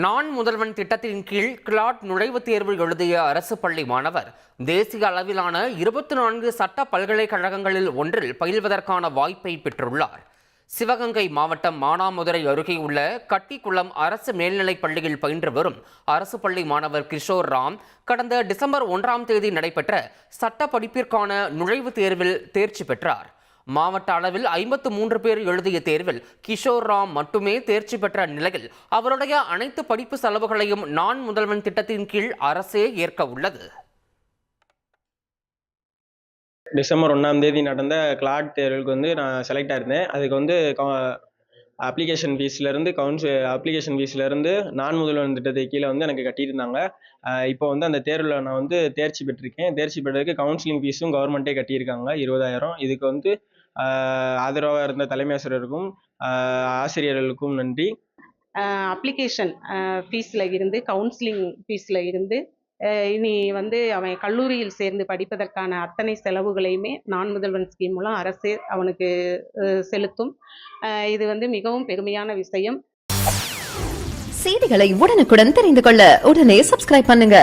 நான் முதல்வன் திட்டத்தின் கீழ் கிளாட் நுழைவுத் தேர்வு எழுதிய அரசு பள்ளி மாணவர் தேசிய அளவிலான 24 சட்ட பல்கலைக்கழகங்களில் ஒன்றில் பயில்வதற்கான வாய்ப்பை பெற்றுள்ளார். சிவகங்கை மாவட்டம் மானாமதுரை அருகே உள்ள கட்டிக்குளம் அரசு மேல்நிலைப் பள்ளியில் பயின்று வரும் அரசு பள்ளி மாணவர் கிஷோர் ராம் கடந்த டிசம்பர் 1ஆம் தேதி நடைபெற்ற சட்ட படிப்பிற்கான நுழைவுத் தேர்வில் தேர்ச்சி பெற்றார். மாவட்ட அளவில் 53 பேர் எழுதிய தேர்வில் கிஷோர் ராம் மட்டுமே தேர்ச்சி பெற்ற நிலையில் அவருடைய அனைத்து படிப்பு செலவுகளையும் நான் முதல்வன் திட்டத்தின் கீழ் அரசே ஏற்க உள்ளது. டிசம்பர் 1ஆம் தேதி நடந்த கிளாட் தேர்வுக்கு நான் செலக்ட் ஆயிருந்தேன். அதுக்கு அப்ளிகேஷன் ஃபீஸ்லேருந்து நான் முதல்வன் திட்டத்தை கீழே எனக்கு கட்டியிருந்தாங்க. இப்போ அந்த தேர்வில் நான் தேர்ச்சி பெற்றிருக்கேன். தேர்ச்சி பெற்றதுக்கு கவுன்சிலிங் ஃபீஸும் கவர்மெண்ட்டே கட்டியிருக்காங்க 20,000. இதுக்கு ஆதரவாக இருந்த தலைமை ஆசிரியருக்கும் ஆசிரியர்களுக்கும் நன்றி. அப்ளிகேஷன் ஃபீஸில் இருந்து கவுன்சிலிங் ஃபீஸில் இருந்து இனி அவன் கல்லூரியில் சேர்ந்து படிப்பதற்கான அத்தனை செலவுகளையுமே நான் முதல்வன் ஸ்கீம் மூலம் அரசே அவனுக்கு செலுத்தும். இது மிகவும் பெருமையான விஷயம். செய்திகளை உடனுக்குடன் தெரிந்து கொள்ள உடனே சப்ஸ்கிரைப் பண்ணுங்க.